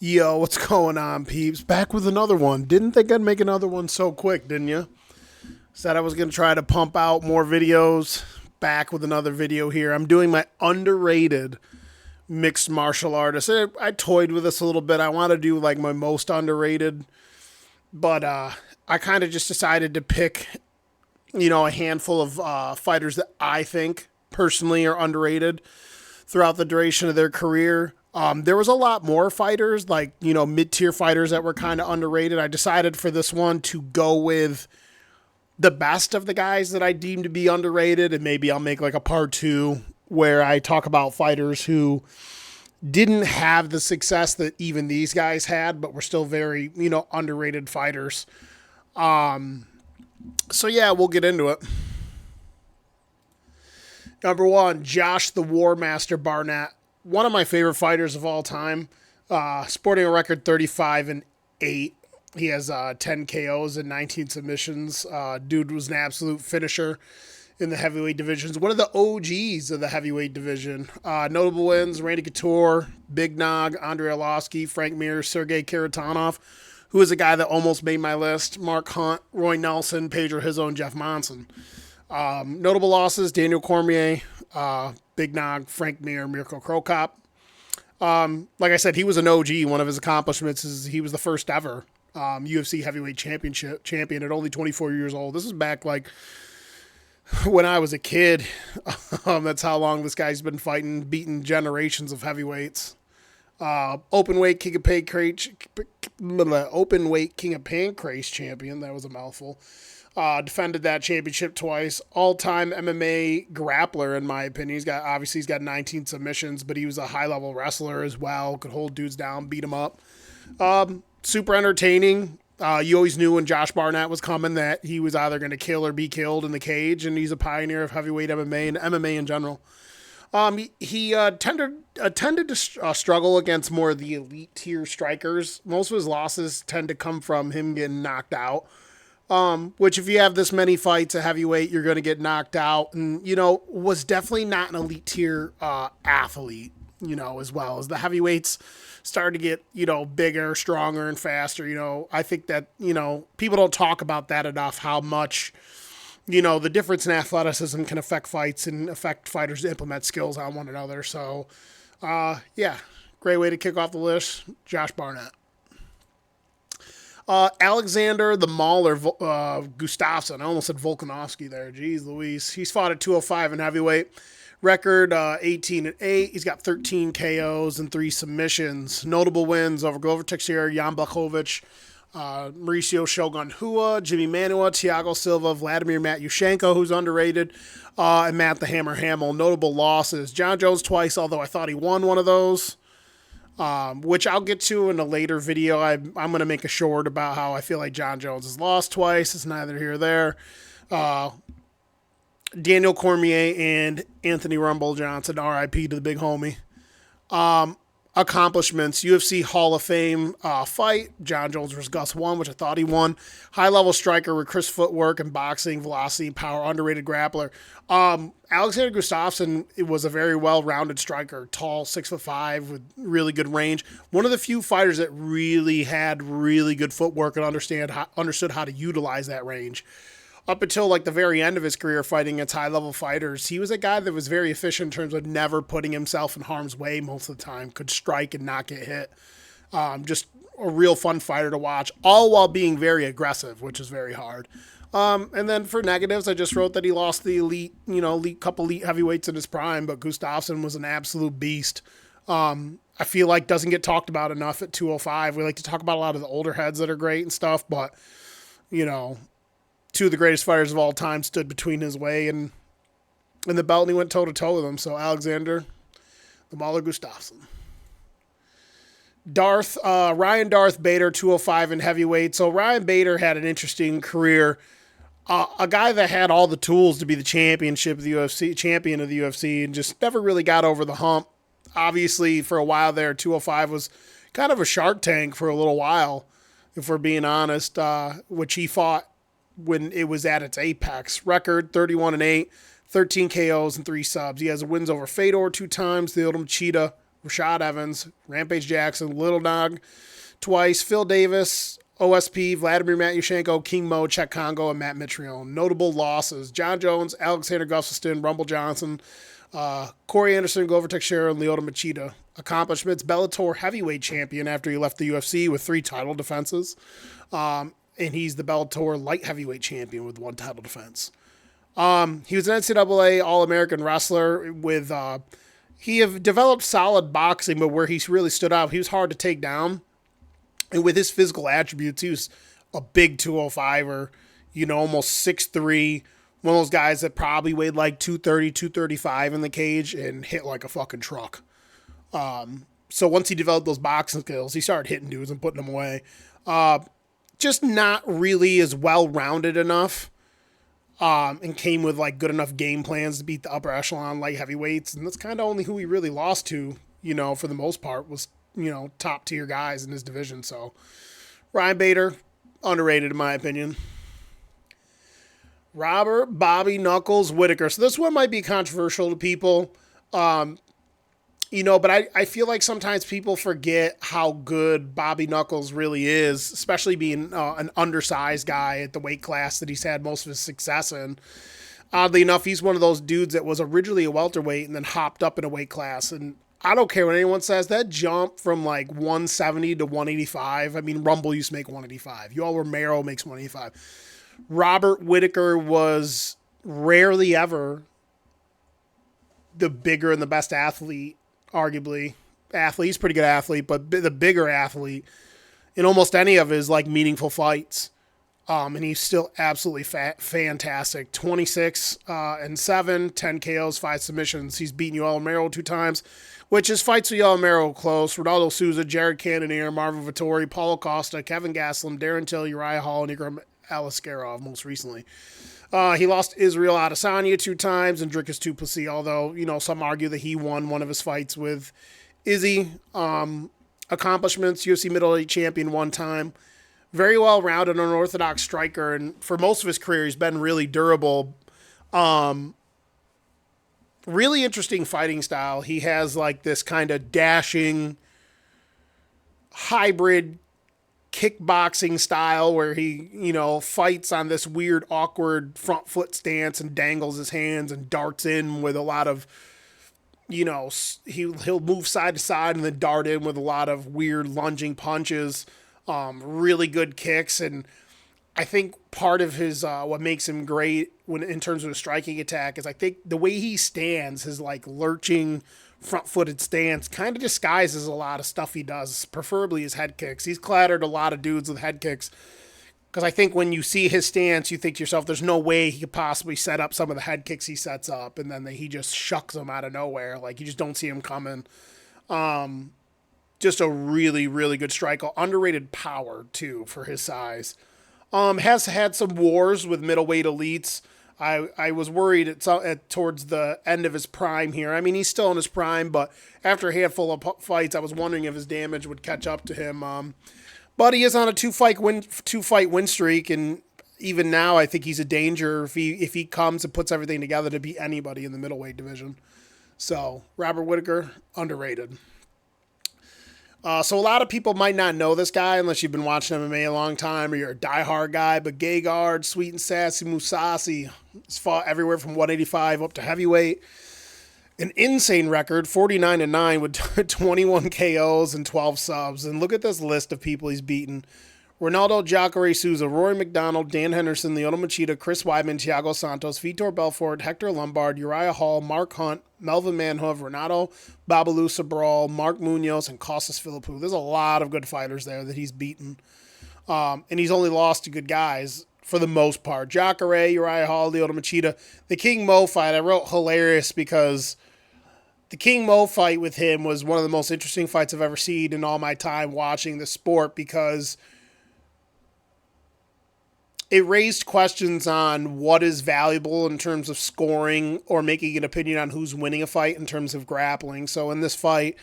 Yo, what's going on, peeps? Back with another one. Didn't think I'd make another one so quick, didn't you? Said I was going to try to pump out more videos. Back with another video here. I'm doing my underrated mixed martial artists. I toyed with this a little bit. I want to do like my most underrated, but I kind of just decided to pick, a handful of fighters that I think personally are underrated throughout the duration of their career. There was a lot more fighters, like, mid-tier fighters that were kind of underrated. I decided for this one to go with the best of the guys that I deem to be underrated, and maybe I'll make like a part two where I talk about fighters who didn't have the success that even these guys had, but were still very, underrated fighters. So yeah, we'll get into it. Number one, Josh the War Master Barnett. One of my favorite fighters of all time. Sporting a record 35-8. He has 10 KOs and 19 submissions. Dude was an absolute finisher in the heavyweight divisions. One of the OGs of the heavyweight division. Notable wins: Randy Couture, Big Nog, Andrei Arlovsky, Frank Mir, Sergey Karatanov, who is a guy that almost made my list, Mark Hunt, Roy Nelson, Pedro Hizzo, and Jeff Monson. Notable losses: Daniel Cormier, Big Nog, Frank Mir, Mirko Cro Cop. Like I said, he was an OG. One of his accomplishments is he was the first ever UFC heavyweight champion at only 24 years old. This is back like when I was a kid. That's how long this guy's been fighting, beating generations of heavyweights. Open weight King of Pancrase champion. That was a mouthful. Defended that championship twice. All-time MMA grappler, in my opinion. He's got 19 submissions, but he was a high-level wrestler as well. Could hold dudes down, beat them up. Super entertaining. You always knew when Josh Barnett was coming that he was either going to kill or be killed in the cage, and he's a pioneer of heavyweight MMA and MMA in general. He tended to struggle against more of the elite tier strikers. Most of his losses tend to come from him getting knocked out. Which if you have this many fights at heavyweight, you're going to get knocked out, and, was definitely not an elite tier athlete, as well. As the heavyweights started to get, bigger, stronger, and faster, I think that, people don't talk about that enough, how much, the difference in athleticism can affect fights and affect fighters to implement skills on one another. So, yeah, great way to kick off the list, Josh Barnett. Alexander the Mauler Gustafsson. I almost said Volkanovski there. Jeez Louise. He's fought at 205 in heavyweight. Record 18-8. He's got 13 KOs and 3 submissions. Notable wins over Glover Teixeira, Jan Blachowicz, Mauricio Shogun Hua, Jimmy Manua, Thiago Silva, Vladimir Matyushenko, who's underrated, and Matt the Hammer Hamill. Notable losses: John Jones twice, although I thought he won one of those. Which I'll get to in a later video. I'm going to make a short about how I feel like John Jones has lost twice. It's neither here nor there. Daniel Cormier and Anthony Rumble Johnson, RIP to the big homie. Accomplishments: UFC Hall of Fame fight, John Jones versus Gus won, which I thought he won. High-level striker with crisp footwork and boxing, velocity, power, underrated grappler. Alexander Gustafsson was a very well-rounded striker, tall, 6'5", with really good range. One of the few fighters that really had really good footwork and understood how to utilize that range. Up until like the very end of his career fighting against high-level fighters, he was a guy that was very efficient in terms of never putting himself in harm's way most of the time, could strike and not get hit. Just a real fun fighter to watch, all while being very aggressive, which is very hard. And then for negatives, I just wrote that he lost the elite heavyweights in his prime, but Gustafsson was an absolute beast. I feel like doesn't get talked about enough at 205. We like to talk about a lot of the older heads that are great and stuff, but, two of the greatest fighters of all time stood between his way and the belt, and he went toe-to-toe with him. So Alexander, the Mauler Gustafsson. Ryan Darth Bader, 205 in heavyweight. So Ryan Bader had an interesting career. A guy that had all the tools to be the champion of the UFC, and just never really got over the hump. Obviously, for a while there, 205 was kind of a Shark Tank for a little while, if we're being honest, which he fought when it was at its apex. Record 31-8, 13 KOs and 3 subs. He has wins over Fedor 2 times, Theodore Machida, Rashad Evans, Rampage Jackson, Little Dog twice, Phil Davis, OSP, Vladimir Matyushenko, King Mo, Czech Congo, and Matt Mitrione. Notable losses: John Jones, Alexander Gustafsson, Rumble Johnson, Corey Anderson, Glover Teixeira, and Lyoto Machida. Accomplishments: Bellator heavyweight champion after he left the UFC with 3 title defenses. And he's the Bellator light heavyweight champion with 1 title defense. He was an NCAA All-American wrestler with, he have developed solid boxing, but where he's really stood out, he was hard to take down. And with his physical attributes, he was a big 205er, almost 6'3", one of those guys that probably weighed like 230, 235 in the cage and hit like a fucking truck. So once he developed those boxing skills, he started hitting dudes and putting them away. Just not really as well-rounded enough, and came with like good enough game plans to beat the upper echelon light heavyweights. And that's kind of only who he really lost to, for the most part, was top tier guys in his division. So Ryan Bader, underrated in my opinion. Robert Bobby Knuckles Whittaker. So this one might be controversial to people, but I feel like sometimes people forget how good Bobby Knuckles really is, especially being an undersized guy at the weight class that he's had most of his success in. Oddly enough, he's one of those dudes that was originally a welterweight and then hopped up in a weight class. And I don't care what anyone says, that jump from like 170 to 185, I mean, Rumble used to make 185. Yoel Romero makes 185. Robert Whittaker was rarely ever the bigger and the best athlete, arguably. He's a pretty good athlete, but the bigger athlete in almost any of his like meaningful fights. And he's still absolutely fantastic. 26-7, 10 KOs, 5 submissions. He's beaten Yoel Romero 2 times, which his fights with Yoel Romero close. Ronaldo Souza, Jared Cannonier, Marvin Vettori, Paulo Costa, Kevin Gastelum, Darren Till, Uriah Hall, and Ikram Aliskerov most recently. He lost Israel Adesanya 2 times and Dricus du Plessis, although, some argue that he won one of his fights with Izzy. Accomplishments: UFC middleweight champion 1 time. Very well-rounded, unorthodox striker, and for most of his career, he's been really durable. Really interesting fighting style. He has like this kind of dashing hybrid kickboxing style where he, fights on this weird, awkward front foot stance and dangles his hands and darts in with a lot of, he'll move side to side and then dart in with a lot of weird lunging punches. Really good kicks, and I think part of his what makes him great when in terms of his striking attack is I think the way he stands, his like lurching front-footed stance, kind of disguises a lot of stuff he does, preferably his head kicks. He's clattered a lot of dudes with head kicks because I think when you see his stance, you think to yourself, there's no way he could possibly set up some of the head kicks he sets up, and then he just shucks them out of nowhere. Like, you just don't see him coming. Just a really, really good striker. Underrated power, too, for his size. Has had some wars with middleweight elites. I was worried towards the end of his prime here. I mean, he's still in his prime, but after a handful of fights, I was wondering if his damage would catch up to him. But he is on a two-fight win streak, and even now, I think he's a danger if he comes and puts everything together to beat anybody in the middleweight division. So, Robert Whittaker, underrated. So a lot of people might not know this guy unless you've been watching MMA a long time or you're a diehard guy, but Gegard, Sweet and Sassy Mousasi has fought everywhere from 185 up to heavyweight. An insane record, 49-9 with 21 KOs and 12 subs. And look at this list of people he's beaten. Ronaldo Jacare Souza, Rory McDonald, Dan Henderson, Lyoto Machida, Chris Weidman, Thiago Santos, Vitor Belfort, Hector Lombard, Uriah Hall, Mark Hunt, Melvin Manhoef, Renato Babalu Sobral, Mark Munoz, and Kostas Philippou. There's a lot of good fighters there that he's beaten. And he's only lost to good guys for the most part. Jacare, Uriah Hall, Lyoto Machida. The King Mo fight, I wrote hilarious because the King Mo fight with him was one of the most interesting fights I've ever seen in all my time watching the sport because it raised questions on what is valuable in terms of scoring or making an opinion on who's winning a fight in terms of grappling. So in this fight,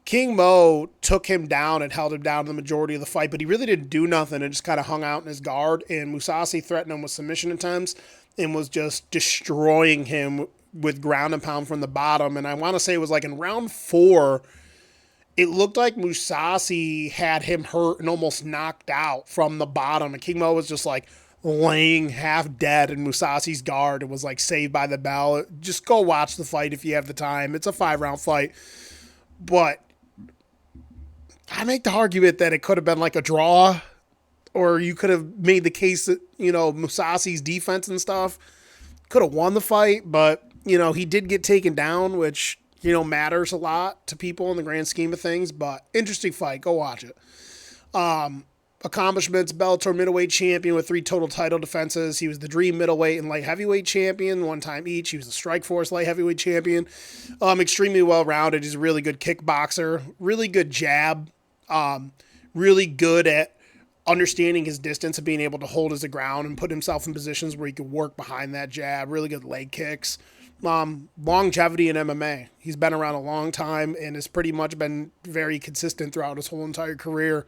King Mo took him down and held him down the majority of the fight, but he really didn't do nothing and just kind of hung out in his guard. And Mousasi threatened him with submission attempts and was just destroying him with ground and pound from the bottom. And I want to say it was like in round 4, it looked like Musasi had him hurt and almost knocked out from the bottom. And King Mo was just like laying half dead in Musasi's guard and was like saved by the bell. Just go watch the fight if you have the time. It's a 5-round fight. But I make the argument that it could have been like a draw, or you could have made the case that, Musasi's defense and stuff could have won the fight. But, he did get taken down, which matters a lot to people in the grand scheme of things, but interesting fight. Go watch it. Accomplishments: Bellator middleweight champion with 3 total title defenses. He was the Dream middleweight and light heavyweight champion, 1 time each. He was the Strikeforce light heavyweight champion. Extremely well-rounded. He's a really good kickboxer, really good jab, really good at understanding his distance and being able to hold his ground and put himself in positions where he could work behind that jab. Really good leg kicks. Longevity in MMA. He's been around a long time and has pretty much been very consistent throughout his whole entire career.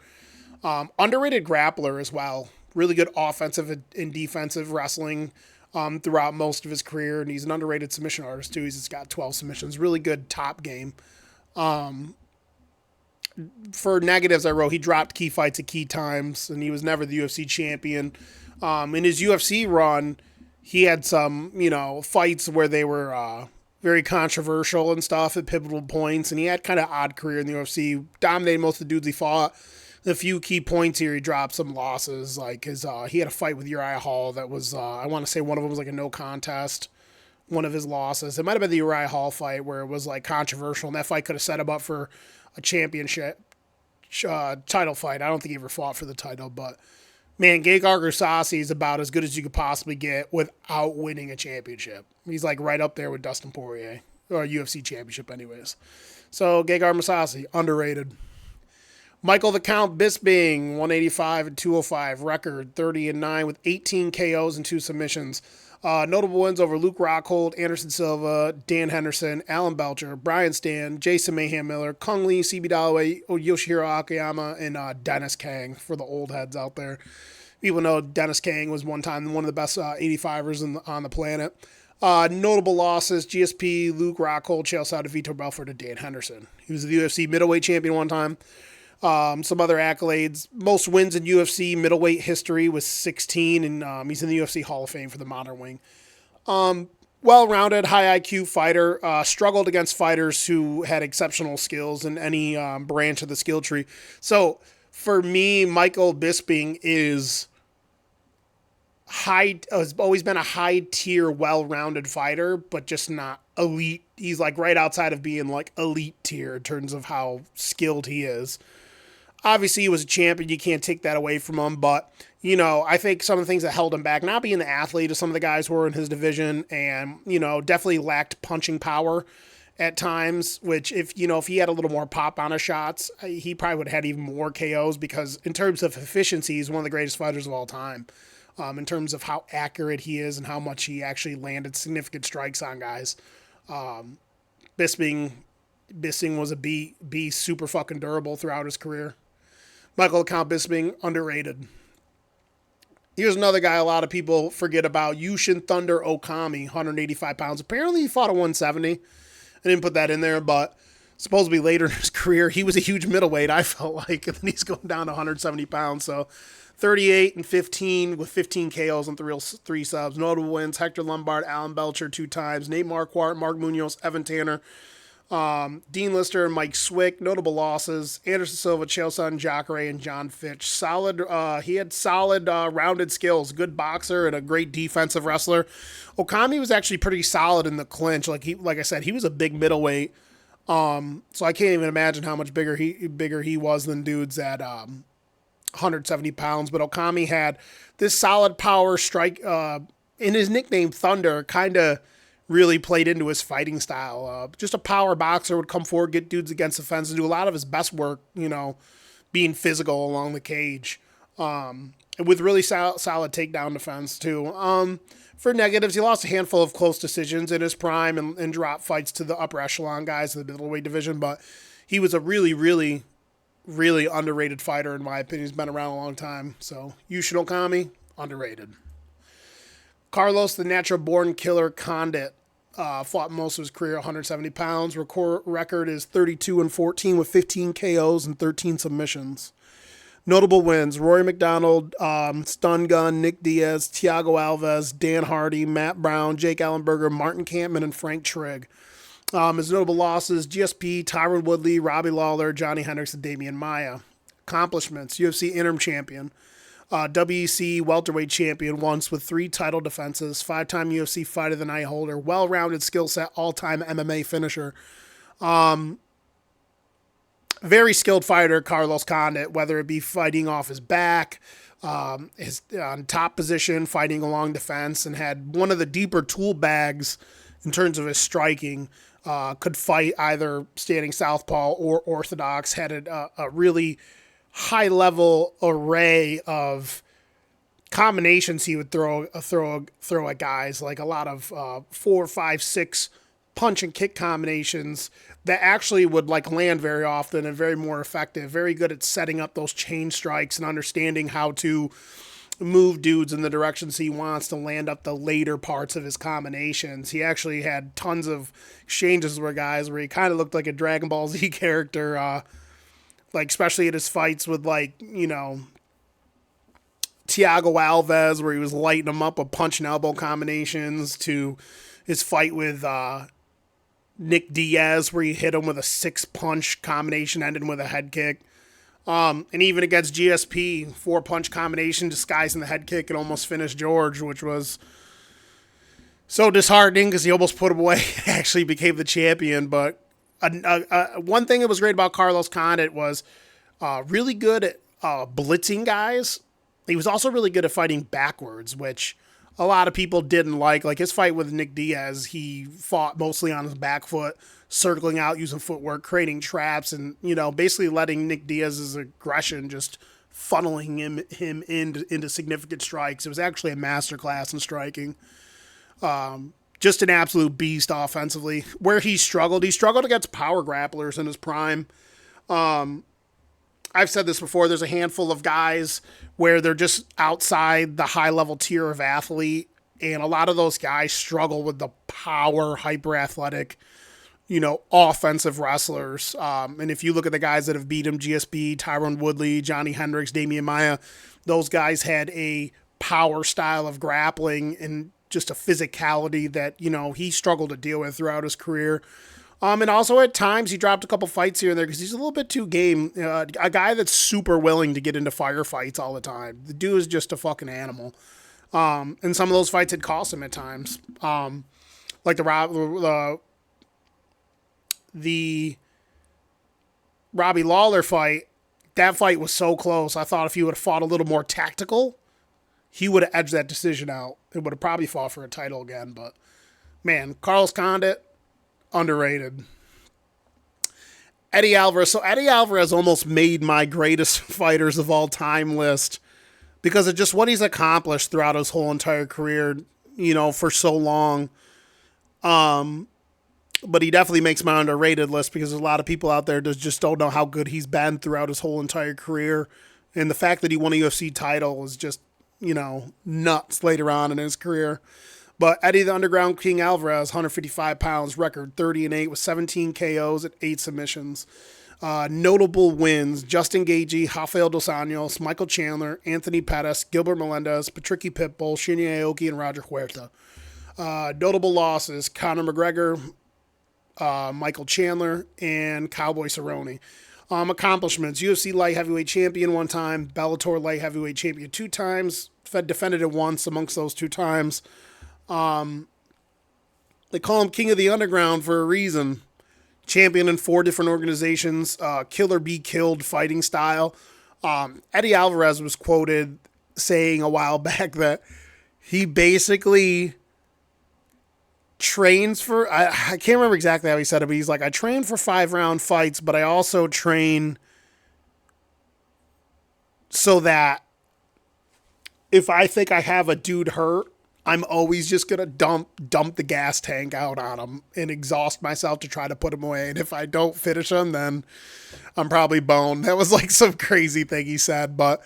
Underrated grappler as well. Really good offensive and defensive wrestling throughout most of his career, and he's an underrated submission artist too. He's got 12 submissions. Really good top game. For negatives, I wrote he dropped key fights at key times, and he was never the UFC champion. In his UFC run, he had some, fights where they were very controversial and stuff at pivotal points, and he had kind of odd career in the UFC. Dominated most of the dudes he fought. A few key points here, he dropped some losses. Like he had a fight with Uriah Hall that was, I want to say one of them was like a no contest. One of his losses. It might have been the Uriah Hall fight where it was like controversial, and that fight could have set him up for a championship title fight. I don't think he ever fought for the title, but man, Gegard Mousasi is about as good as you could possibly get without winning a championship. He's like right up there with Dustin Poirier, or a UFC championship anyways. So Gegard Mousasi, underrated. Michael the Count Bisping, 185 and 205, record 30-9 with 18 KOs and 2 submissions. Notable wins over Luke Rockhold, Anderson Silva, Dan Henderson, Alan Belcher, Brian Stan, Jason Mayhem Miller, Kung Lee, CB Dalloway, Yoshihiro Akiyama, and Dennis Kang for the old heads out there. People know Dennis Kang was one time one of the best 85ers on the planet. Notable losses: GSP, Luke Rockhold, Chael Sonnen, Vitor Belfort, and Dan Henderson. He was the UFC middleweight champion one time. Some other accolades: most wins in UFC middleweight history was 16, and he's in the UFC Hall of Fame for the modern wing. Well-rounded, high IQ fighter, struggled against fighters who had exceptional skills in any branch of the skill tree. So for me, Michael Bisping has always been a high-tier, well-rounded fighter, but just not elite. He's like right outside of being like elite tier in terms of how skilled he is. Obviously, he was a champion. You can't take that away from him. But, I think some of the things that held him back, not being the athlete of some of the guys who were in his division, and, definitely lacked punching power at times, which if he had a little more pop on his shots, he probably would have had even more KOs, because in terms of efficiency, he's one of the greatest fighters of all time. In terms of how accurate he is and how much he actually landed significant strikes on guys. Bisping was a beast, super fucking durable throughout his career. Michael Count Bisping, underrated. Here's another guy a lot of people forget about: Yin Thunder Okami, 185 pounds. Apparently he fought at 170. I didn't put that in there, but supposedly later in his career, he was a huge middleweight, I felt like, and then he's going down to 170 pounds. So 38 and 15 with 15 KOs and 3 subs. Notable wins: Hector Lombard, Alan Belcher 2 times, Nate Marquardt, Mark Munoz, Evan Tanner, Dean Lister, and Mike Swick. Notable losses: Anderson Silva, Chael Sonnen, Jacare, and John Fitch. He had solid rounded skills, good boxer and a great defensive wrestler. Okami was actually pretty solid in the clinch. Like I said, he was a big middleweight. So I can't even imagine how much bigger he was than dudes at 170 pounds. But Okami had this solid power strike, in his nickname Thunder, kind of really played into his fighting style. Just a power boxer, would come forward, get dudes against the fence, and do a lot of his best work, being physical along the cage. With really solid takedown defense, too. For negatives, he lost a handful of close decisions in his prime and dropped fights to the upper echelon guys of the middleweight division, but he was a really, really, really underrated fighter, in my opinion. He's been around a long time. So, Yin Okami, underrated. Carlos the Natural Born Killer Condit, Fought most of his career 170 pounds. Record is 32-14 with 15 KOs and 13 submissions. Notable wins: Rory McDonald, Stun Gun, Nick Diaz, Thiago Alves, Dan Hardy, Matt Brown, Jake Ellenberger, Martin Kampman, and Frank Trigg. His notable losses: GSP, Tyron Woodley, Robbie Lawler, Johnny Hendricks, and Damian Maia. Accomplishments: UFC interim champion, WEC welterweight champion once with 3 title defenses, 5-time UFC Fight of the Night holder, well-rounded skill set, all-time MMA finisher. Very skilled fighter, Carlos Condit, whether it be fighting off his back, his on top position, fighting along defense, and had one of the deeper tool bags in terms of his striking. Could fight either standing southpaw or orthodox. Had a really high-level array of combinations he would throw at guys, like a lot of 4, 5, 6 punch and kick combinations that actually would like land very often and very more effective. Very good at setting up those chain strikes and understanding how to move dudes in the directions he wants to land up the later parts of his combinations. He actually had tons of exchanges with guys where he kind of looked like a Dragon Ball Z character, like especially at his fights with like, you know, Thiago Alves, where he was lighting him up with punch and elbow combinations, to his fight with Nick Diaz, where he hit him with a 6-punch combination ending with a head kick. And even against GSP, 4-punch combination disguising the head kick and almost finished George, which was so disheartening because he almost put him away and actually became the champion. But one thing that was great about Carlos Condit was really good at blitzing guys. He was also really good at fighting backwards, which a lot of people didn't like. Like his fight with Nick Diaz, he fought mostly on his back foot, circling out, using footwork, creating traps, and, you know, basically letting Nick Diaz's aggression just funneling him into significant strikes. It was actually a masterclass in striking. Just an absolute beast offensively. Where he struggled against power grapplers in his prime. I've said this before, there's a handful of guys where they're just outside the high-level tier of athlete, and a lot of those guys struggle with the power, hyper-athletic, you know, offensive wrestlers. And if you look at the guys that have beat him, GSP, Tyron Woodley, Johnny Hendricks, Damian Maia, those guys had a power style of grappling and just a physicality that, you know, he struggled to deal with throughout his career. And also at times he dropped a couple fights here and there because he's a little bit too game. A guy that's super willing to get into firefights all the time. The dude is just a fucking animal. And some of those fights had cost him at times. Like the Robbie Lawler fight. That fight was so close. I thought if he would have fought a little more tactical, he would have edged that decision out. It would have probably fought for a title again. But, man, Carlos Condit, underrated. Eddie Alvarez. So Eddie Alvarez almost made my greatest fighters of all time list because of just what he's accomplished throughout his whole entire career, you know, for so long. But he definitely makes my underrated list because there's a lot of people out there that just don't know how good he's been throughout his whole entire career. And the fact that he won a UFC title is just, you know, nuts later on in his career. But Eddie the Underground King Alvarez, 155 pounds, record 30-8 with 17 KOs and 8 submissions. Notable wins: Justin Gaethje, Rafael dos Anjos, Michael Chandler, Anthony Pettis, Gilbert Melendez, Patricky Pitbull, Shinya Aoki, and Roger Huerta. Notable losses: Conor McGregor, Michael Chandler, and Cowboy Cerrone. Accomplishments: UFC light heavyweight champion 1 time, Bellator light heavyweight champion 2 times, defended it once amongst those 2 times. They call him King of the Underground for a reason. Champion in 4 different organizations, kill or be killed fighting style. Eddie Alvarez was quoted saying a while back that he basically trains for, I can't remember exactly how he said it, but he's like, I train for 5-round fights, but I also train so that if I think I have a dude hurt, I'm always just going to dump the gas tank out on him and exhaust myself to try to put him away. And if I don't finish him, then I'm probably boned. That was like some crazy thing he said, but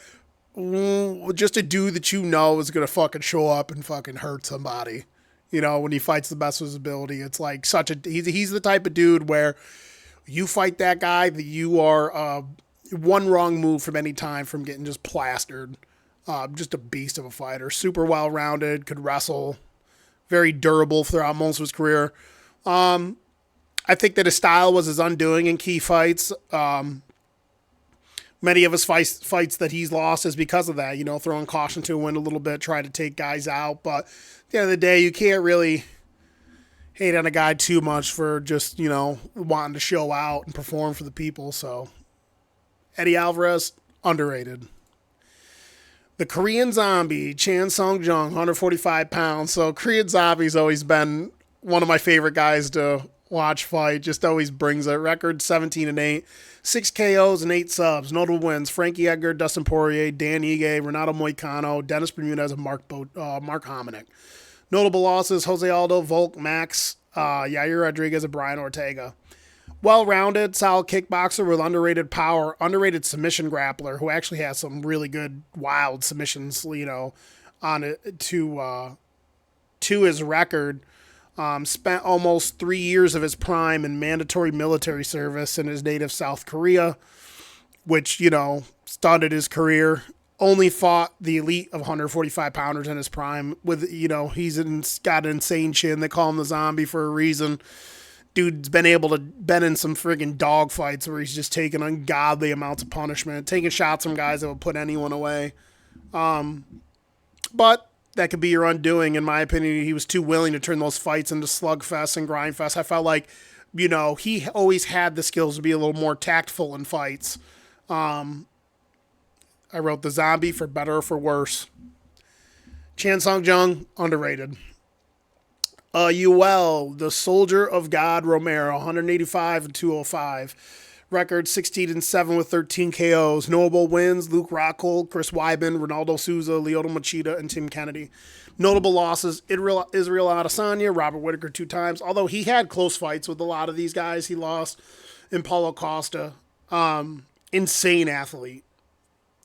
just a dude that you know is going to fucking show up and fucking hurt somebody. When he fights the best of his ability, it's like he's the type of dude where you fight that guy that you are one wrong move from any time from getting just plastered. Just a beast of a fighter. Super well-rounded, could wrestle, very durable throughout most of his career. I think that his style was his undoing in key fights. Many of his fights that he's lost is because of that, throwing caution to the wind a little bit, trying to take guys out. But at the end of the day, you can't really hate on a guy too much for just, wanting to show out and perform for the people. So Eddie Alvarez, underrated. The Korean Zombie, Chan Sung Jung, 145 pounds. So Korean Zombie's always been one of my favorite guys to watch fight. Just always brings a record 17-8, 6 KOs and 8 subs. Notable wins: Frankie Edgar, Dustin Poirier, Dan Ige, Renato Moicano, Dennis Bermudez, and Mark Hominick. Notable losses: Jose Aldo, Volk, Max, Yair Rodriguez, and Brian Ortega. Well-rounded, solid kickboxer with underrated power, underrated submission grappler who actually has some really good, wild submissions, on it to his record. Spent almost 3 years of his prime in mandatory military service in his native South Korea, which, started his career. Only fought the elite of 145 pounders in his prime. With, he's got an insane chin. They call him the Zombie for a reason. Dude's been in some friggin' dog fights where he's just taking ungodly amounts of punishment, taking shots from guys that would put anyone away. But that could be your undoing. In my opinion, he was too willing to turn those fights into slugfests and grindfests. I felt like, he always had the skills to be a little more tactful in fights. I wrote the Zombie for better or for worse. Chan Sung Jung, underrated. Yoel, the Soldier of God Romero, 185 and 205. Record 16-7 with 13 KOs. Notable wins: Luke Rockhold, Chris Weidman, Ronaldo Souza, Lyoto Machida, and Tim Kennedy. Notable losses: Israel Adesanya, Robert Whittaker 2 times. Although he had close fights with a lot of these guys, he lost. And Paulo Costa, insane athlete.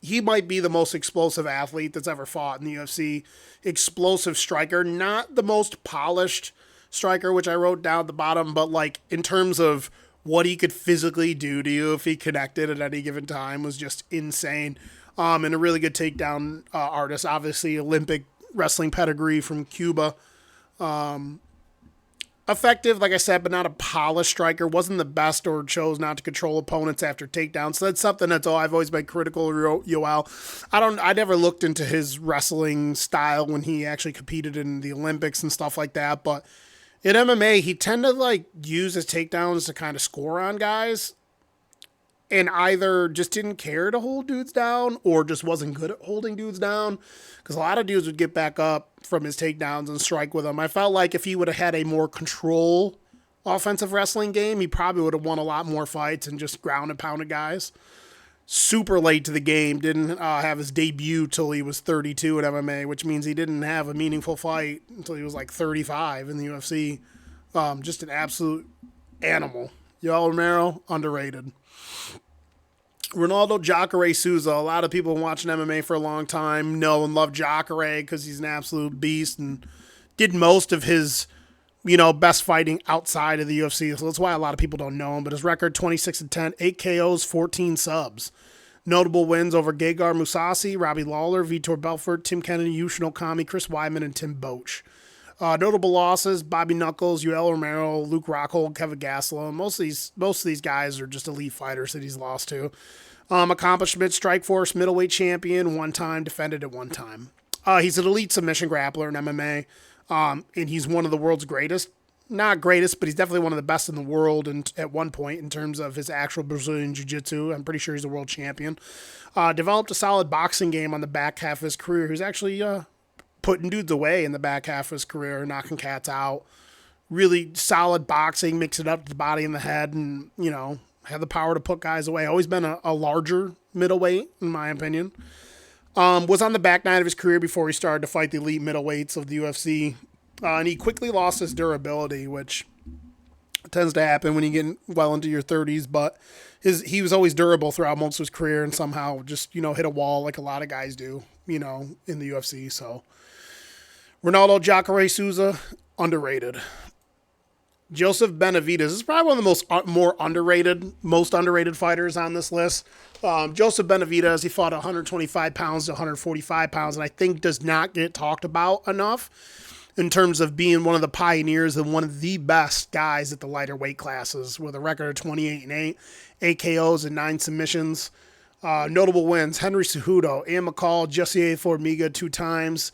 He might be the most explosive athlete that's ever fought in the UFC. Explosive striker, not the most polished striker, which I wrote down at the bottom, but in terms of what he could physically do to you if he connected at any given time was just insane. And a really good takedown artist, obviously Olympic wrestling pedigree from Cuba. Effective, like I said, but not a polished striker. Wasn't the best or chose not to control opponents after takedowns. So that's something that's I've always been critical of Yoel. I never looked into his wrestling style when he actually competed in the Olympics and stuff like that. But in MMA, he tended to use his takedowns to kind of score on guys, and either just didn't care to hold dudes down or just wasn't good at holding dudes down, because a lot of dudes would get back up from his takedowns and strike with them. I felt like if he would have had a more control offensive wrestling game, he probably would have won a lot more fights and just ground and pounded guys. Super late to the game, didn't have his debut till he was 32 at MMA, which means he didn't have a meaningful fight until he was 35 in the UFC. Just an absolute animal. Yoel Romero, underrated. Ronaldo Jacare Souza. A lot of people watching MMA for a long time know and love Jacare because he's an absolute beast and did most of his, best fighting outside of the UFC. So that's why a lot of people don't know him. But his record, 26-10, 8 KOs, 14 subs. Notable wins over Gegard Mousasi, Robbie Lawler, Vitor Belfort, Tim Kennedy, Yushin Okami, Chris Weidman, and Tim Boetsch. Notable losses: Bobby Knuckles, Yoel Romero, Luke Rockhold, Kevin Gastelum. Most of these guys are just elite fighters that he's lost to. Accomplishments: Strikeforce middleweight champion, 1 time, defended at 1 time. He's an elite submission grappler in MMA, and he's one of the world's greatest. Not greatest, but he's definitely one of the best in the world and at one point in terms of his actual Brazilian Jiu-Jitsu. I'm pretty sure he's a world champion. Developed a solid boxing game on the back half of his career. He's actually putting dudes away in the back half of his career, knocking cats out. Really solid boxing, mix it up to the body and the head, and, had the power to put guys away. Always been a larger middleweight, in my opinion. Was on the back nine of his career before he started to fight the elite middleweights of the UFC. And he quickly lost his durability, which tends to happen when you get well into your 30s. But he was always durable throughout most of his career and somehow just, hit a wall like a lot of guys do, in the UFC. So Ronaldo Jacare Souza, underrated. Joseph Bennovitz is probably one of the most underrated fighters on this list. Joseph Bennovitz, he fought 125 pounds to 145 pounds, and I think does not get talked about enough in terms of being one of the pioneers and one of the best guys at the lighter weight classes with a record of 28-8, 8 KOs and 9 submissions. Notable wins: Henry Cejudo, Ian McCall, Jesse Formiga 2 times,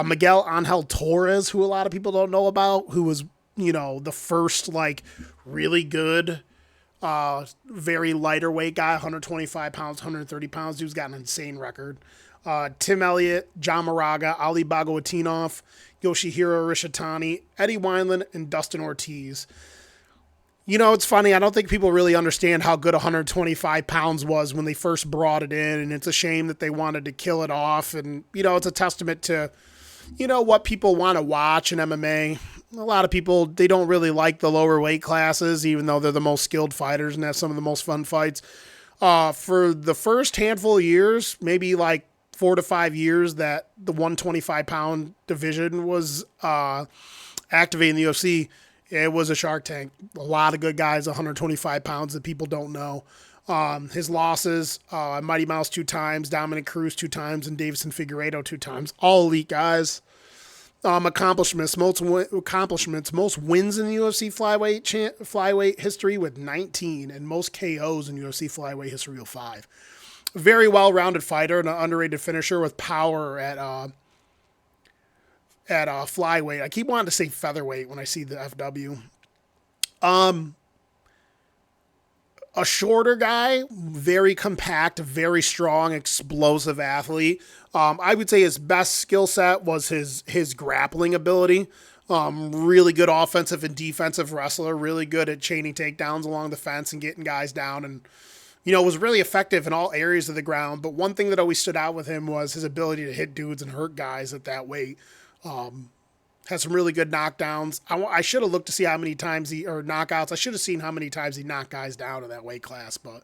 Miguel Angel Torres, who a lot of people don't know about, who was the first really good, very lighter weight guy, 125 pounds, 130 pounds. Dude's got an insane record. Tim Elliott, John Moraga, Ali Bagoatinov, Yoshihiro Rishitani, Eddie Wineland, and Dustin Ortiz. It's funny. I don't think people really understand how good 125 pounds was when they first brought it in, and it's a shame that they wanted to kill it off. And, it's a testament to, what people want to watch in MMA. A lot of people, they don't really like the lower weight classes, even though they're the most skilled fighters and have some of the most fun fights. For the first handful of years, maybe 4 to 5 years that the 125-pound division was activated in the UFC, it was a Shark Tank. A lot of good guys, 125 pounds that people don't know. His losses, Mighty Mouse 2 times, Dominic Cruz 2 times, and Davison Figueiredo 2 times. All elite guys. Accomplishments, most wins in the UFC flyweight history with 19, and most KOs in UFC flyweight history with 5. Very well-rounded fighter and an underrated finisher with power at flyweight. I keep wanting to say featherweight when I see the FW. A shorter guy, very compact, very strong, explosive athlete. I would say his best skill set was his grappling ability. Really good offensive and defensive wrestler, really good at chaining takedowns along the fence and getting guys down, and was really effective in all areas of the ground. But one thing that always stood out with him was his ability to hit dudes and hurt guys at that weight. Had some really good knockdowns. I should have looked to see how many times knockouts. I should have seen how many times he knocked guys down in that weight class, but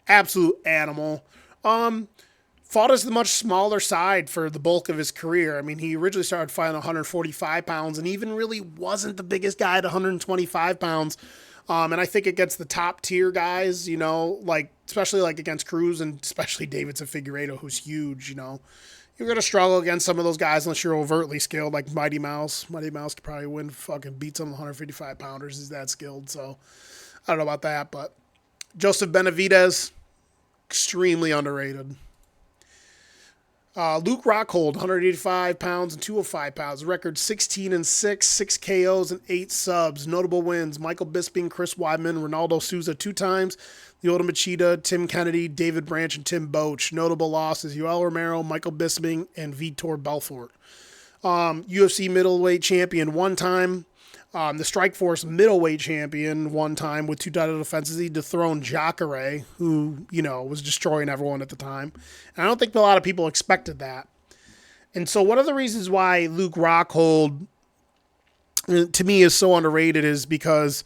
absolute animal. Fought as the much smaller side for the bulk of his career. I mean, he originally started fighting 145 pounds and even really wasn't the biggest guy at 125 pounds. And I think against the top tier guys, especially against Cruz and especially Davidson Figueiredo, who's huge, you're going to struggle against some of those guys unless you're overtly skilled, like Mighty Mouse. Mighty Mouse could probably beat some 155 pounders. He's that skilled. So I don't know about that, but Joseph Bennovitz, extremely underrated. Luke Rockhold, 185 pounds and 205 pounds. Record 16-6, 6 KOs and 8 subs. Notable wins: Michael Bisping, Chris Weidman, Ronaldo Souza 2 times, Lyoto Machida, Tim Kennedy, David Branch, and Tim Boach. Notable losses: Yoel Romero, Michael Bisping, and Vitor Belfort. UFC middleweight champion 1 time. The Strikeforce middleweight champion 1 time with 2 title defenses. He dethroned Jacare, who, was destroying everyone at the time. And I don't think a lot of people expected that. And so one of the reasons why Luke Rockhold, to me, is so underrated is because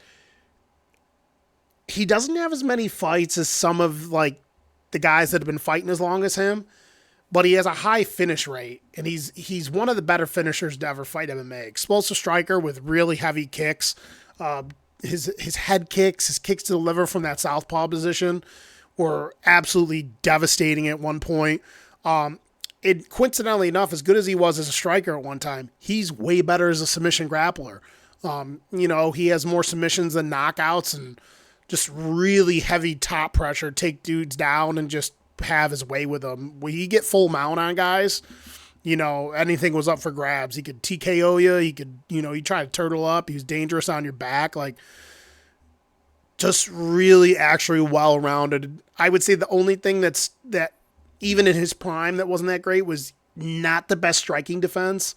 he doesn't have as many fights as some of, the guys that have been fighting as long as him. But he has a high finish rate, and he's one of the better finishers to ever fight MMA. Explosive striker with really heavy kicks. His head kicks, his kicks to the liver from that southpaw position were absolutely devastating at one point. Coincidentally enough, as good as he was as a striker at one time, he's way better as a submission grappler. He has more submissions than knockouts and just really heavy top pressure, take dudes down and just have his way with them. When he get full mount on guys, anything was up for grabs. He could TKO you. He could, he tried to turtle up. He was dangerous on your back. Just really actually well-rounded. I would say the only thing that even in his prime that wasn't that great was not the best striking defense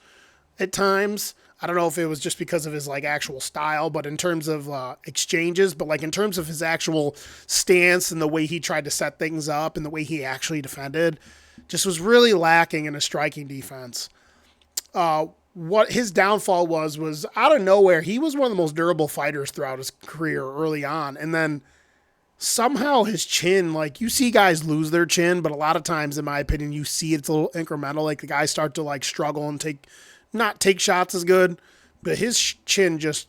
at times. I don't know if it was just because of his actual style, but in terms of exchanges, but in terms of his actual stance and the way he tried to set things up and the way he actually defended, just was really lacking in a striking defense. What his downfall was out of nowhere. He was one of the most durable fighters throughout his career early on. And then somehow his chin, you see guys lose their chin, but a lot of times, in my opinion, you see it's a little incremental. The guys start to struggle and not take shots as good, but his chin just,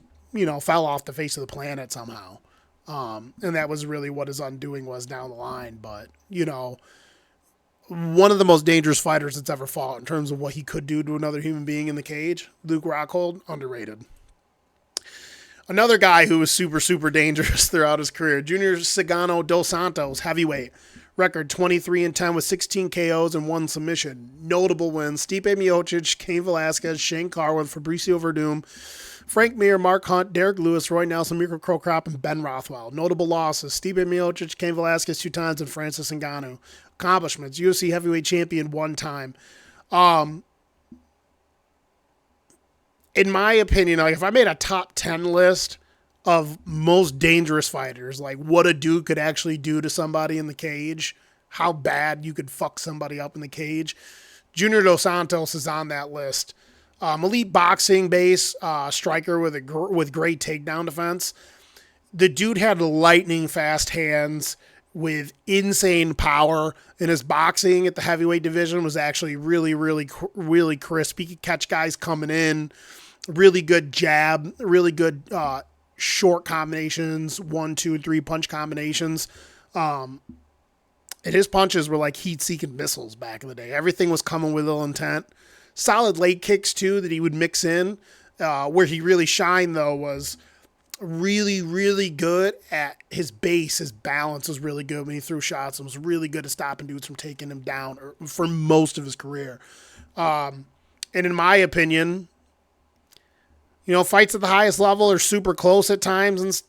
fell off the face of the planet somehow. And that was really what his undoing was down the line. But, one of the most dangerous fighters that's ever fought in terms of what he could do to another human being in the cage, Luke Rockhold, underrated. Another guy who was super, super dangerous throughout his career, Junior Zingano dos Santos, heavyweight. Record 23-10 with 16 KOs and 1 submission. Notable wins: Stipe Miocic, Cain Velasquez, Shane Carwin, Fabricio Verdum, Frank Mir, Mark Hunt, Derek Lewis, Roy Nelson, Mirko Krokop, and Ben Rothwell. Notable losses: Stipe Miocic, Cain Velasquez 2 times, and Francis Ngannou. Accomplishments: UFC heavyweight champion 1 time. In my opinion, like if I made a top 10 list of most dangerous fighters, like what a dude could actually do to somebody in the cage, how bad you could fuck somebody up in the cage, Junior Dos Santos is on that list. Elite boxing base, striker with great takedown defense. The dude had lightning fast hands with insane power, and his boxing at the heavyweight division was actually really, really, really crisp. He could catch guys coming in, really good jab, really good short combinations, 1, 2, and 3 punch combinations. And his punches were like heat-seeking missiles back in the day. Everything was coming with ill intent. Solid leg kicks, too, that he would mix in. Where he really shined, though, was really, really good at his base. His balance was really good when he threw shots and was really good at stopping dudes from taking him down for most of his career. And in my opinion, fights at the highest level are super close at times, and,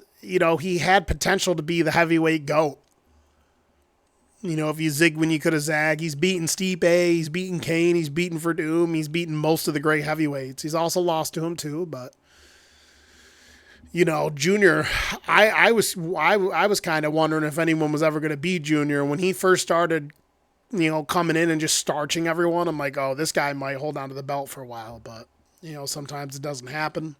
he had potential to be the heavyweight GOAT. If you zig when you could have zagged, he's beaten Stipe, he's beaten Cain, he's beaten Verdum, he's beaten most of the great heavyweights. He's also lost to him too, but Junior, I was kind of wondering if anyone was ever going to beat Junior when he first started, coming in and just starching everyone. I'm like, oh, this guy might hold on to the belt for a while, but sometimes it doesn't happen.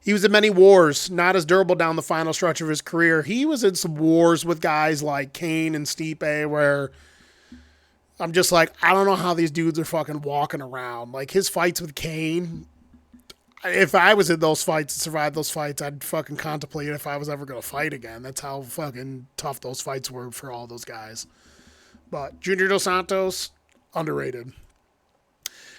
He was in many wars, not as durable down the final stretch of his career. He was in some wars with guys like Cain and Stipe where I'm just like, I don't know how these dudes are fucking walking around. Like his fights with Cain, if I was in those fights and survived those fights, I'd fucking contemplate if I was ever going to fight again. That's how fucking tough those fights were for all those guys. But Junior Dos Santos, underrated.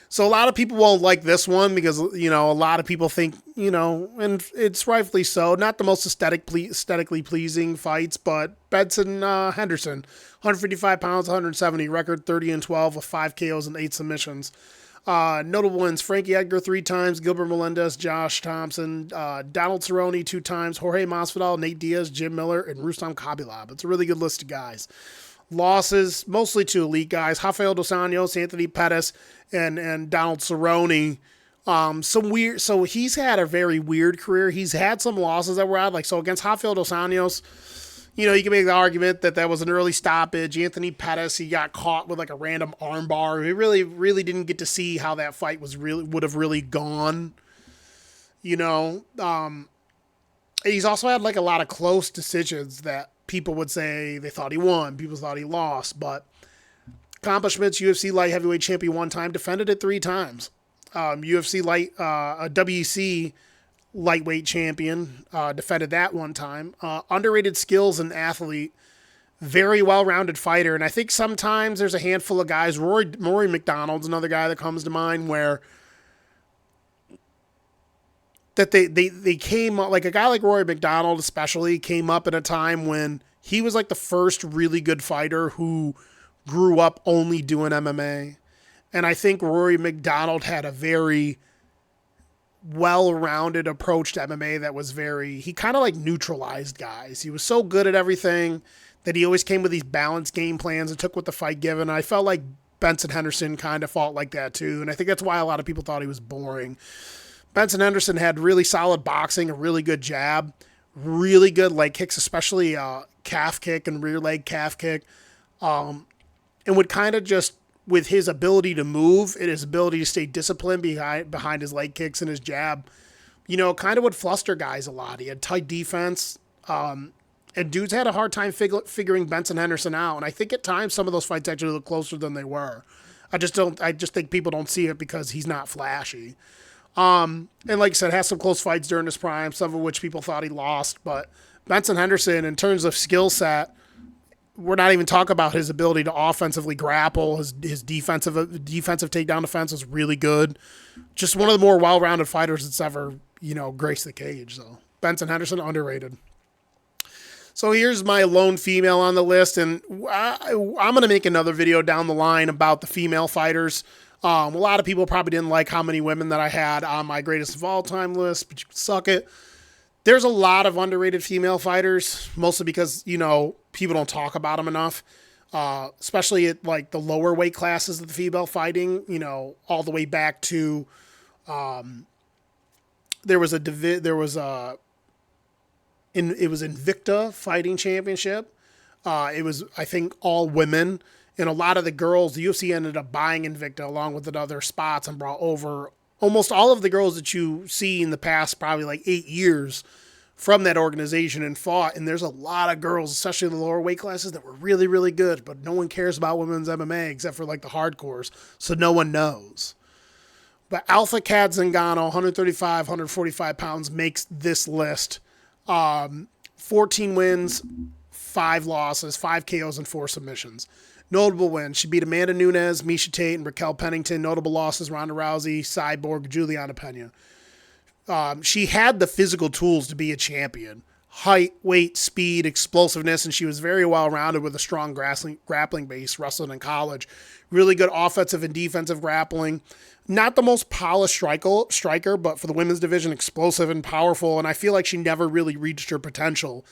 So a lot of people won't like this one because, a lot of people think, and it's rightfully so, not the most aesthetically pleasing fights, but Benson Henderson, 155 pounds, 170, record 30-12 with 5 KOs and 8 submissions. Notable wins: Frankie Edgar 3 times, Gilbert Melendez, Josh Thompson, Donald Cerrone 2 times, Jorge Masvidal, Nate Diaz, Jim Miller, and Rustam Khabilov. It's a really good list of guys. Losses, mostly to elite guys: Rafael Dos Anjos, Anthony Pettis, and Donald Cerrone. So he's had a very weird career. He's had some losses that were out. So against Rafael Dos Anjos, you can make the argument that was an early stoppage. Anthony Pettis, he got caught with like a random armbar. We really, really didn't get to see how that fight would have really gone. He's also had like a lot of close decisions that people would say they thought he won. People thought he lost. But accomplishments: UFC light heavyweight champion 1 time, defended it 3 times. UFC a WEC lightweight champion, defended that 1 time. Underrated skills and athlete, very well-rounded fighter. And I think sometimes there's a handful of guys. Rory McDonald's another guy that comes to mind where that they came up, like a guy like Rory McDonald especially came up at a time when he was like the first really good fighter who grew up only doing MMA. And I think Rory McDonald had a very well-rounded approach to MMA that was he kind of like neutralized guys. He was so good at everything that he always came with these balanced game plans and took what the fight given. I felt like Benson Henderson kind of fought like that too. And I think that's why a lot of people thought he was boring. Benson Henderson had really solid boxing, a really good jab, really good leg kicks, especially calf kick and rear leg calf kick. And would kind of just, with his ability to move and his ability to stay disciplined behind his leg kicks and his jab, kind of would fluster guys a lot. He had tight defense. And dudes had a hard time figuring Benson Henderson out. And I think at times some of those fights actually look closer than they were. I just think people don't see it because he's not flashy. And like I said, has some close fights during his prime, some of which people thought he lost. But Benson Henderson, in terms of skill set, we're not even talking about his ability to offensively grapple. His defensive takedown defense is really good. Just one of the more well-rounded fighters that's ever, graced the cage. So Benson Henderson, underrated. So here's my lone female on the list, and I'm going to make another video down the line about the female fighters. A lot of people probably didn't like how many women that I had on my greatest of all time list, but you can suck it. There's a lot of underrated female fighters, mostly because, people don't talk about them enough, especially at like the lower weight classes of the female fighting, all the way back to, it was Invicta Fighting Championship. It was, I think, all women. And a lot of the girls, the UFC ended up buying Invicta along with the other spots and brought over almost all of the girls that you see in the past probably like 8 years from that organization and fought. And there's a lot of girls, especially in the lower weight classes, that were really, really good. But no one cares about women's MMA except for like the hardcores. So no one knows. But Alpha Cat Zingano, 135, 145 pounds, makes this list. 14 wins, 5 losses, 5 KOs, and 4 submissions. Notable wins: she beat Amanda Nunes, Miesha Tate, and Raquel Pennington. Notable losses: Ronda Rousey, Cyborg, Juliana Pena. She had the physical tools to be a champion. Height, weight, speed, explosiveness, and she was very well-rounded with a strong grappling base, wrestling in college. Really good offensive and defensive grappling. Not the most polished striker, but for the women's division, explosive and powerful, and I feel like she never really reached her potential.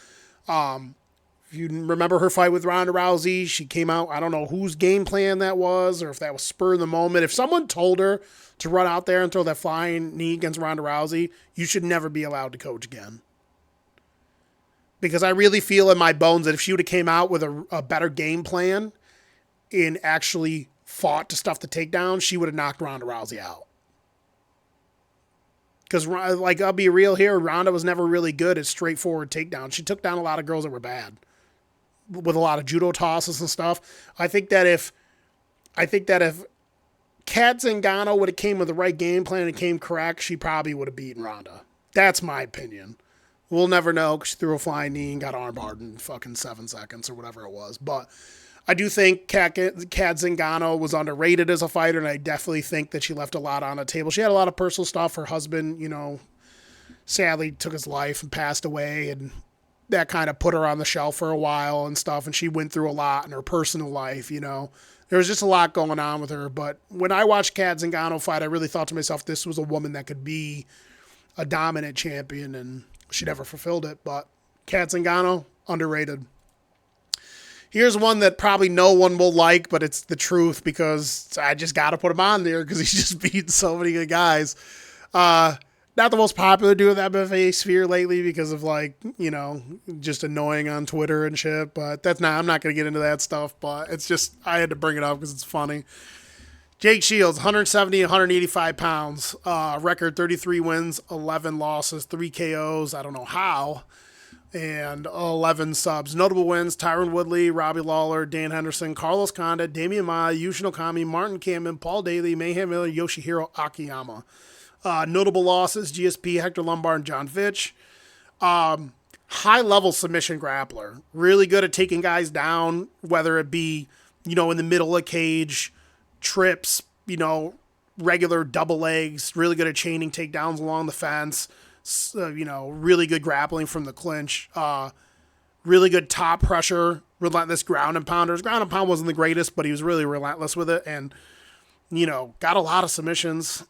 If you remember her fight with Ronda Rousey, she came out, I don't know whose game plan that was, or if that was spur of the moment. If someone told her to run out there and throw that flying knee against Ronda Rousey, you should never be allowed to coach again. Because I really feel in my bones that if she would have came out with a better game plan and actually fought to stuff the takedown, she would have knocked Ronda Rousey out. Because, like, I'll be real here, Ronda was never really good at straightforward takedowns. She took down a lot of girls that were bad with a lot of judo tosses and stuff. I think that if Cat Zingano would have came with the right game plan and came correct, she probably would have beaten Ronda. That's my opinion. We'll never know because she threw a flying knee and got armbarred in fucking 7 seconds or whatever it was. But I do think Cat Zingano was underrated as a fighter, and I definitely think that she left a lot on the table. She had a lot of personal stuff. Her husband, sadly took his life and passed away, and that kind of put her on the shelf for a while and stuff, and she went through a lot in her personal life, There was just a lot going on with her, but when I watched Cat Zingano fight, I really thought to myself, this was a woman that could be a dominant champion, and she never fulfilled it, but Cat Zingano, underrated. Here's one that probably no one will like, but it's the truth because I just got to put him on there because he's just beaten so many good guys. Not the most popular dude in the MMA sphere lately because of just annoying on Twitter and shit, but I'm not going to get into that stuff, but it's just, I had to bring it up because it's funny. Jake Shields, 170, 185 pounds, record 33 wins, 11 losses, 3 KOs, I don't know how, and 11 subs. Notable wins: Tyron Woodley, Robbie Lawler, Dan Henderson, Carlos Condit, Damian Maia, Yushin Okami, Martin Kamen, Paul Daly, Mayhem Miller, Yoshihiro Akiyama. Notable losses: GSP, Hector Lombard, and John Fitch. High-level submission grappler. Really good at taking guys down, whether it be, in the middle of cage, trips, regular double legs. Really good at chaining takedowns along the fence. Really good grappling from the clinch. Really good top pressure, relentless ground and pounders. Ground and pound wasn't the greatest, but he was really relentless with it. And, got a lot of submissions,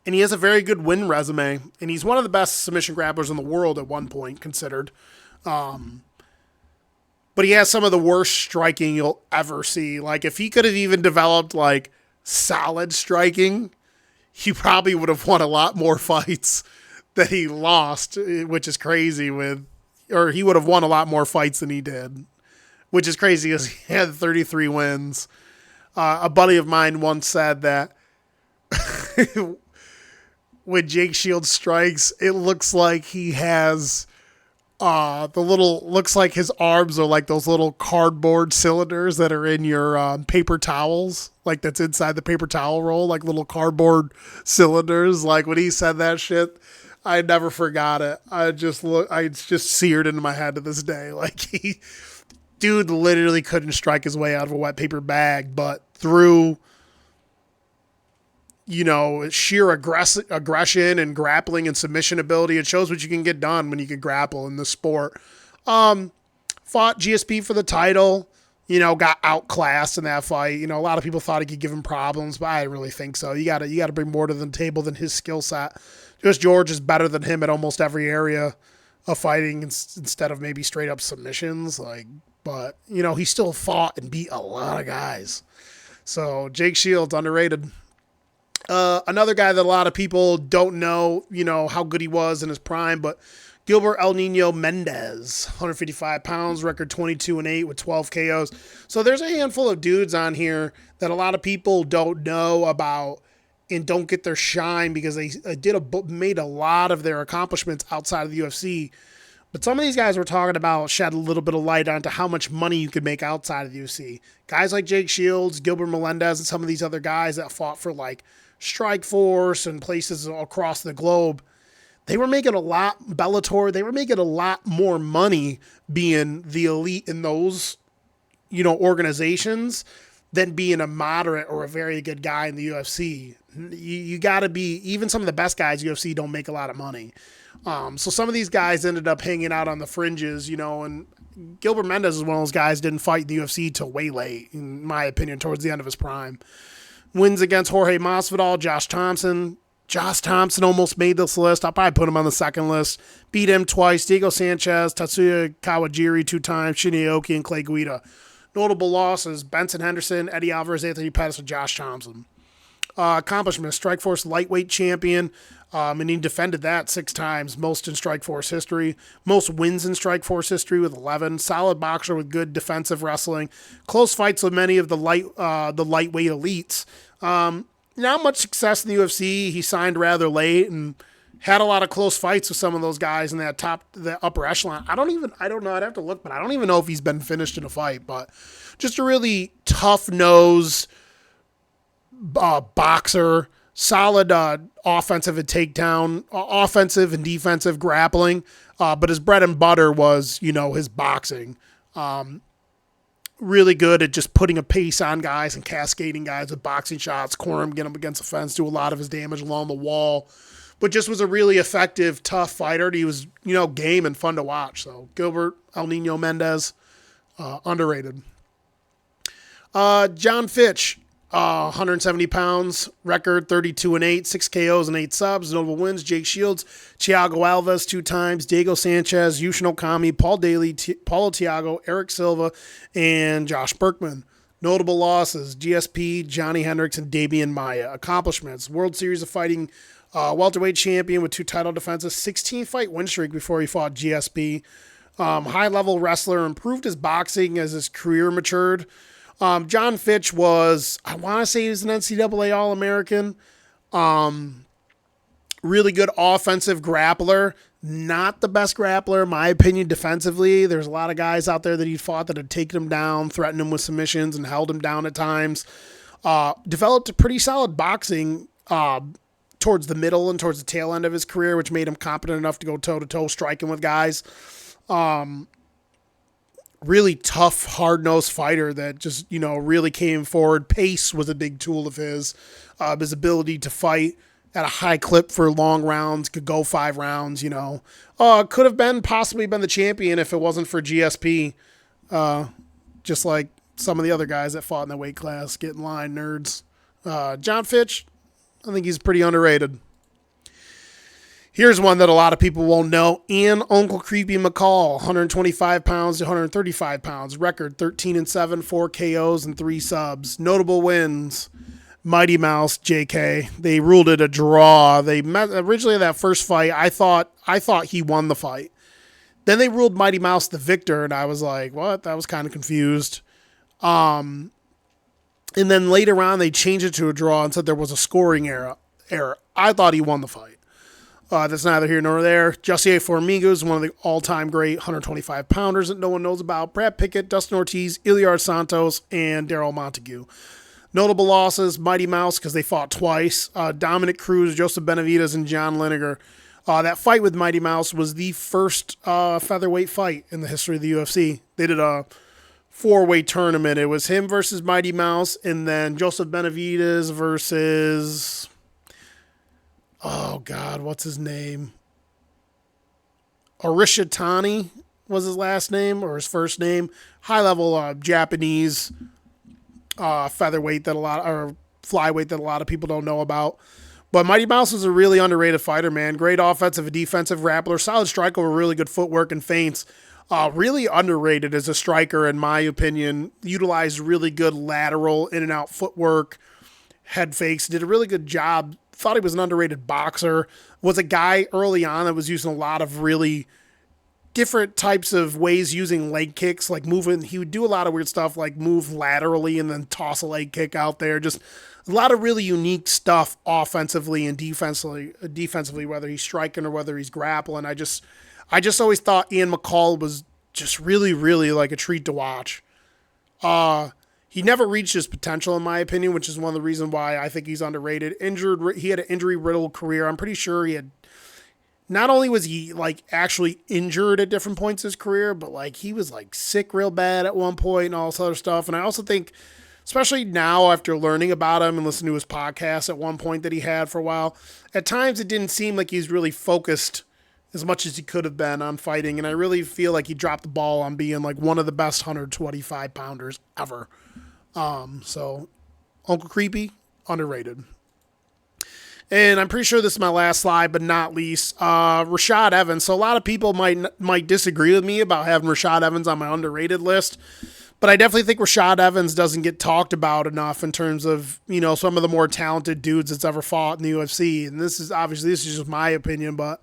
and he has a very good win resume, and he's one of the best submission grapplers in the world at one point, considered. But he has some of the worst striking you'll ever see. Like, if he could have even developed, solid striking, he probably would have won a lot more fights that he lost, which is crazy or he would have won a lot more fights than he did, which is crazy because he had 33 wins. A buddy of mine once said that when Jake Shields strikes, it looks like he has The little, looks like his arms are like those little cardboard cylinders that are in your paper towels, like that's inside the paper towel roll, like little cardboard cylinders. Like when he said that shit, I never forgot it. It's just seared into my head to this day. Like dude literally couldn't strike his way out of a wet paper bag, but through, sheer aggression and grappling and submission ability, it shows what you can get done when you can grapple in this sport. Fought GSP for the title, got outclassed in that fight. A lot of people thought he could give him problems, but I didn't really think so. You gotta bring more to the table than his skill set. Just George is better than him at almost every area of fighting instead of maybe straight up submissions. But he still fought and beat a lot of guys. So Jake Shields, underrated. Another guy that a lot of people don't know, how good he was in his prime, but Gilbert El Nino Mendez, 155 pounds, record 22-8 with 12 KOs. So there's a handful of dudes on here that a lot of people don't know about and don't get their shine because they made a lot of their accomplishments outside of the UFC. But some of these guys we're talking about shed a little bit of light onto how much money you could make outside of the UFC. Guys like Jake Shields, Gilbert Melendez, and some of these other guys that fought for Strikeforce and places across the globe, they were making Bellator, they were making a lot more money being the elite in those, organizations than being a moderate or a very good guy in the UFC. You got to be, even some of the best guys UFC don't make a lot of money. So some of these guys ended up hanging out on the fringes, and Gilbert Melendez is one of those guys didn't fight the UFC till way late, in my opinion, towards the end of his prime. Wins against Jorge Masvidal, Josh Thompson. Josh Thompson almost made this list. I'll probably put him on the second list. Beat him twice. Diego Sanchez, Tatsuya Kawajiri 2 times, Shinya Aoki, and Clay Guida. Notable losses, Benson Henderson, Eddie Alvarez, Anthony Pettis, and Josh Thompson. Accomplishments, Strikeforce lightweight champion, and he defended that 6 times, most in Strikeforce history. Most wins in Strikeforce history with 11. Solid boxer with good defensive wrestling. Close fights with many of the lightweight elites. Not much success in the UFC. He signed rather late and had a lot of close fights with some of those guys in the upper echelon. I don't know. I'd have to look, but I don't even know if he's been finished in a fight. But just a really tough-nosed boxer, solid offensive and defensive grappling. But his bread and butter was, his boxing. Really good at just putting a pace on guys and cascading guys with boxing shots, corner him, get him against the fence, do a lot of his damage along the wall. But just was a really effective, tough fighter. He was, game and fun to watch. So Gilbert El Nino Mendez, underrated. John Fitch, 170 pounds, record 32-8, 6 KOs and 8 subs. Notable wins, Jake Shields, Thiago Alves 2 times, Diego Sanchez, Yushin Okami, Paul Daly, Paulo Thiago, Eric Silva, and Josh Berkman. Notable losses, GSP, Johnny Hendricks, and Damian Maia. Accomplishments, World Series of Fighting welterweight champion with 2 title defenses, 16-fight win streak before he fought GSP. High-level wrestler, improved his boxing as his career matured. John Fitch was, I want to say he was an NCAA All-American. Really good offensive grappler. Not the best grappler, in my opinion, defensively. There's a lot of guys out there that he fought that had taken him down, threatened him with submissions, and held him down at times. Developed a pretty solid boxing towards the middle and towards the tail end of his career, which made him competent enough to go toe-to-toe striking with guys. Really tough, hard-nosed fighter that just, really came forward. Pace was a big tool of his. His ability to fight at a high clip for long rounds, could go 5 rounds, could have possibly been the champion if it wasn't for GSP. Just like some of the other guys that fought in the weight class. Get in line, nerds. John Fitch, I think he's pretty underrated. Here's one that a lot of people won't know. Ian Uncle Creepy McCall, 125 pounds to 135 pounds. Record 13-7, 4 KOs and 3 subs. Notable wins. Mighty Mouse, JK. They ruled it a draw. They met originally that first fight. I thought he won the fight. Then they ruled Mighty Mouse the victor, and I was like, what? I was kind of confused. And then later on, they changed it to a draw and said there was a scoring error. I thought he won the fight. That's neither here nor there. Jesse Formiga is one of the all-time great 125-pounders that no one knows about. Brad Pickett, Dustin Ortiz, Iliar Santos, and Daryl Montague. Notable losses, Mighty Mouse, because they fought twice. Dominic Cruz, Joseph Benavidez, and John Lineker. That fight with Mighty Mouse was the first featherweight fight in the history of the UFC. They did a 4-way tournament. It was him versus Mighty Mouse, and then Joseph Benavidez versus... Oh, God, what's his name? Arishitani was his last name, or his first name. High-level Japanese featherweight or flyweight that a lot of people don't know about. But Mighty Mouse is a really underrated fighter, man. Great offensive and defensive grappler. Solid striker with really good footwork and feints. Really underrated as a striker, in my opinion. Utilized really good lateral in and out footwork, head fakes. Did a really good job. Thought he was an underrated boxer. Was a guy early on that was using a lot of really different types of ways using leg kicks, like moving. He would do a lot of weird stuff like move laterally and then toss a leg kick out there. Just a lot of really unique stuff offensively and defensively, whether he's striking or whether he's grappling. I just always thought Ian McCall was just really, really like a treat to watch. He never reached his potential, in my opinion, which is one of the reasons why I think he's underrated. He had an injury-riddled career. I'm pretty sure he had. Not only was he like actually injured at different points in his career, but like he was like sick real bad at one point and all this other stuff. And I also think, especially now after learning about him and listening to his podcast at one point that he had for a while, at times it didn't seem like he's really focused as much as he could have been on fighting. And I really feel like he dropped the ball on being like one of the best 125-pounders ever. So Uncle Creepy, underrated. And I'm pretty sure this is my last slide, but not least, Rashad Evans. So a lot of people might disagree with me about having Rashad Evans on my underrated list, but I definitely think Rashad Evans doesn't get talked about enough in terms of, you know, some of the more talented dudes that's ever fought in the UFC. And this is just my opinion, but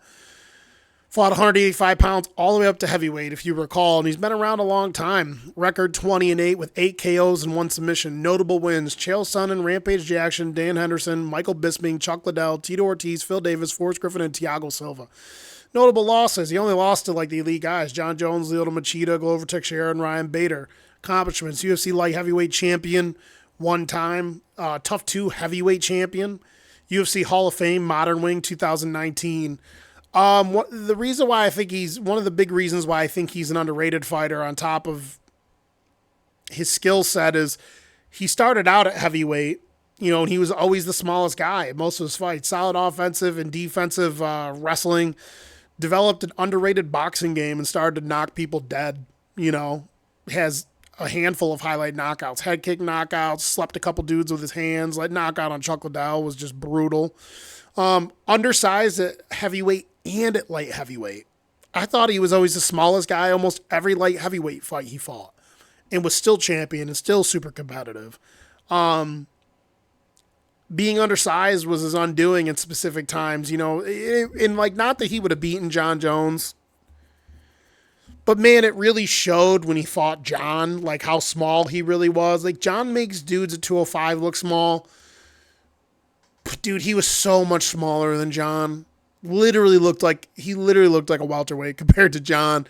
fought 185 pounds all the way up to heavyweight, if you recall, and he's been around a long time. Record 20-8 with 8 KOs and 1 submission. Notable wins: Chael Sonnen, Rampage Jackson, Dan Henderson, Michael Bisping, Chuck Liddell, Tito Ortiz, Phil Davis, Forrest Griffin, and Thiago Silva. Notable losses: he only lost to like the elite guys: John Jones, Lyoto Machida, Glover Teixeira, and Ryan Bader. Accomplishments: UFC light heavyweight champion 1 time, Tough 2 heavyweight champion, UFC Hall of Fame modern wing 2019. The reason why I think one of the big reasons why I think he's an underrated fighter on top of his skill set is he started out at heavyweight, you know, and he was always the smallest guy in most of his fights. Solid offensive and defensive wrestling, developed an underrated boxing game and started to knock people dead, you know, has a handful of highlight knockouts, head kick knockouts, slept a couple dudes with his hands. That knockout on Chuck Liddell was just brutal. Undersized at heavyweight and at light heavyweight. I thought he was always the smallest guy almost every light heavyweight fight he fought, and was still champion and still super competitive. Being undersized was his undoing in specific times, you know, and like, not that he would have beaten John Jones, but man, it really showed when he fought John, like how small he really was. Like, John makes dudes at 205 look small. But dude, he was so much smaller than John. Literally looked like a welterweight compared to John.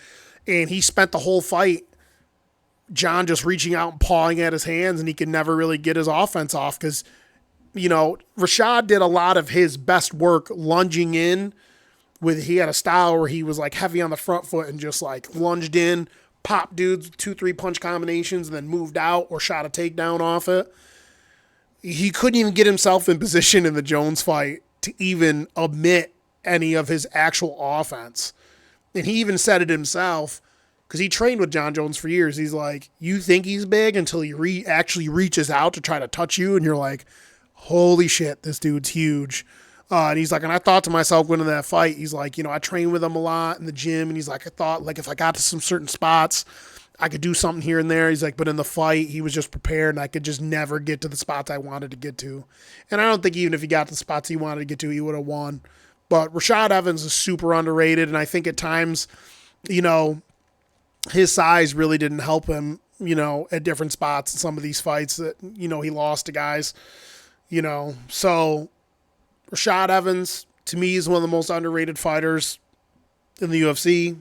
And he spent the whole fight, John just reaching out and pawing at his hands, and he could never really get his offense off because, you know, Rashad did a lot of his best work lunging in. He had a style where he was like heavy on the front foot and just like lunged in, popped dudes, 2-3 punch combinations, and then moved out or shot a takedown off it. He couldn't even get himself in position in the Jones fight to even admit any of his actual offense. And he even said it himself, because he trained with John Jones for years. He's like, you think he's big until he actually reaches out to try to touch you, and you're like, holy shit, this dude's huge. And he's like, and I thought to myself going into that fight, he's like, you know, I trained with him a lot in the gym, and he's like, I thought like if I got to some certain spots, I could do something here and there. He's like, but in the fight, he was just prepared, and I could just never get to the spots I wanted to get to. And I don't think even if he got to the spots he wanted to get to, he would have won. But Rashad Evans is super underrated, and I think at times, you know, his size really didn't help him, you know, at different spots in some of these fights that, you know, he lost to guys, you know. So Rashad Evans, to me, is one of the most underrated fighters in the UFC.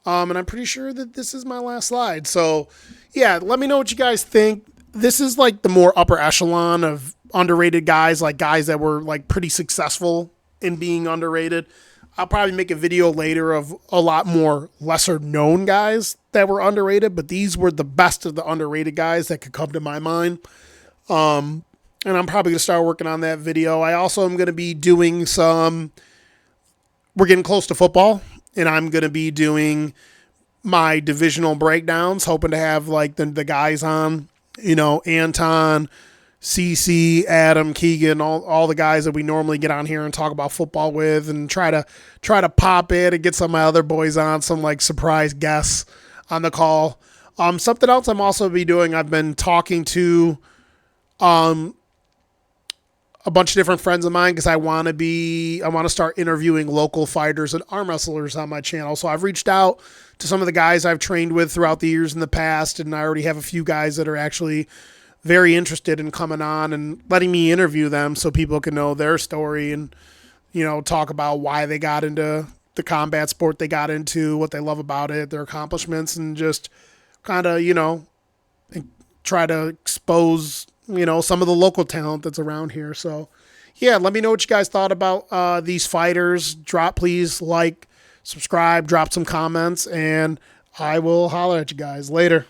And I'm pretty sure that this is my last slide. So, yeah, let me know what you guys think. This is like the more upper echelon of underrated guys, like guys that were like pretty successful in being underrated. I'll probably make a video later of a lot more lesser known guys that were underrated, but these were the best of the underrated guys that could come to my mind. And I'm probably going to start working on that video. I also am going to be doing we're getting close to football, and I'm going to be doing my divisional breakdowns, hoping to have like the guys on, Anton, CC, Adam, Keegan, all the guys that we normally get on here and talk about football with, and try to pop in and get some of my other boys on, some like surprise guests on the call. Something else I'm also be doing, I've been talking to a bunch of different friends of mine because I want to start interviewing local fighters and arm wrestlers on my channel. So I've reached out to some of the guys I've trained with throughout the years in the past, and I already have a few guys that are actually very interested in coming on and letting me interview them so people can know their story and, talk about why they got into the combat sport they got into, what they love about it, their accomplishments, and just kind of, try to expose, some of the local talent that's around here. So, yeah, let me know what you guys thought about these fighters. Please like, subscribe, drop some comments, and I will holler at you guys later.